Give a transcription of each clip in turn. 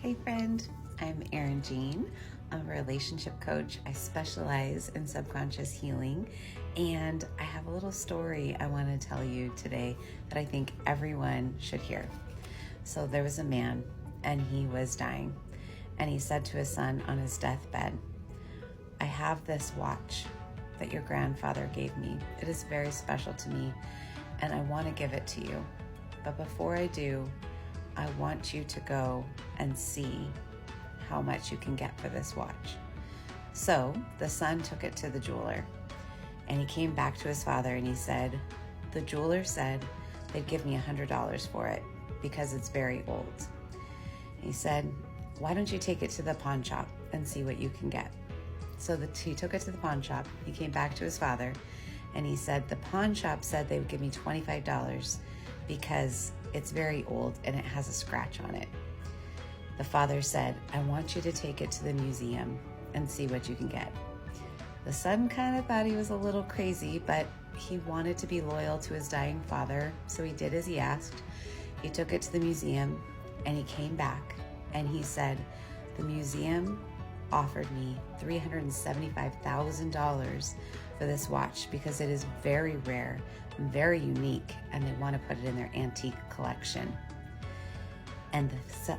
Hey friend, I'm Erin Jean. I'm a relationship coach. I specialize in subconscious healing, and I have a little story I want to tell you today that I think everyone should hear. So there was a man, and he was dying, and he said to his son on his deathbed, "I have this watch that your grandfather gave me. It is very special to me, and I want to give it to you. But before I do, I want you to go and see how much you can get for this watch." So the son took it to the jeweler, and he came back to his father and he said, "The jeweler said they'd give me $100 for it because it's very old." And he said, "Why don't you take it to the pawn shop and see what you can get?" So he took it to the pawn shop. He came back to his father and he said, "The pawn shop said they would give me $25 because it's very old and it has a scratch on it." The father said, "I want you to take it to the museum and see what you can get." The son kind of thought he was a little crazy, but he wanted to be loyal to his dying father, so he did as he asked. He took it to the museum and he came back and he said, "The museum offered me $375,000 for this watch because it is very rare and very unique, and they want to put it in their antique collection." And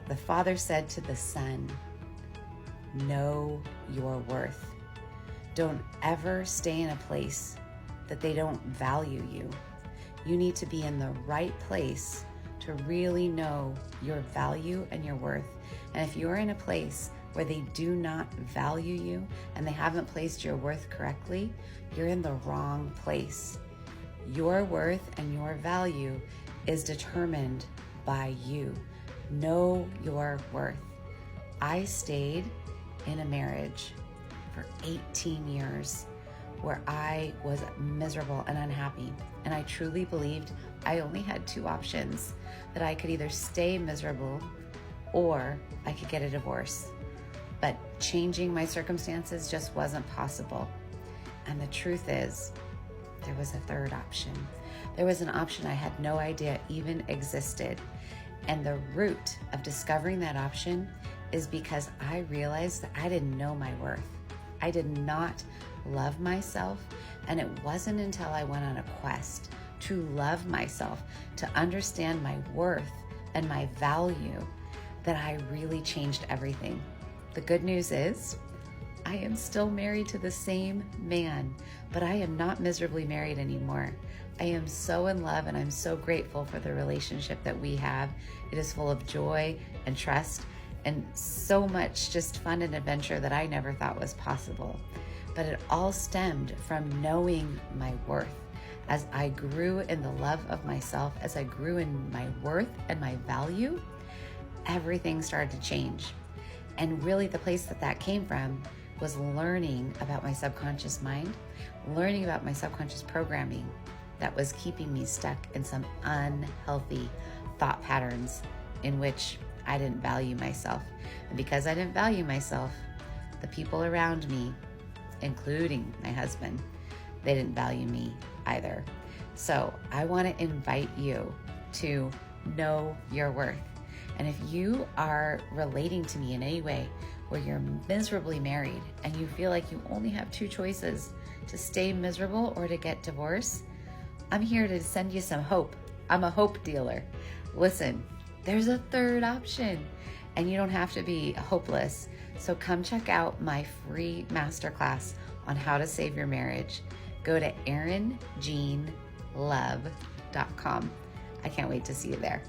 the father said to the son, "Know your worth. Don't ever stay in a place that they don't value you. You need to be in the right place to really know your value and your worth. And if you're in a place where they do not value you and they haven't placed your worth correctly, you're in the wrong place. Your worth and your value is determined by you. Know your worth." I stayed in a marriage for 18 years where I was miserable and unhappy. And I truly believed I only had two options, that I could either stay miserable or I could get a divorce. But changing my circumstances just wasn't possible. And the truth is, there was a third option. There was an option I had no idea even existed. And the root of discovering that option is because I realized that I didn't know my worth. I did not love myself. And it wasn't until I went on a quest to love myself, to understand my worth and my value, that I really changed everything. The good news is, I am still married to the same man, but I am not miserably married anymore. I am so in love, and I'm so grateful for the relationship that we have. It is full of joy and trust and so much just fun and adventure that I never thought was possible. But it all stemmed from knowing my worth. As I grew in the love of myself, as I grew in my worth and my value, everything started to change. And really the place that came from was learning about my subconscious mind, learning about my subconscious programming that was keeping me stuck in some unhealthy thought patterns in which I didn't value myself. And because I didn't value myself, the people around me, including my husband, they didn't value me either. So I want to invite you to know your worth. And if you are relating to me in any way where you're miserably married and you feel like you only have two choices, to stay miserable or to get divorced, I'm here to send you some hope. I'm a hope dealer. Listen, there's a third option, and you don't have to be hopeless. So come check out my free masterclass on how to save your marriage. Go to erinjeanlove.com. I can't wait to see you there.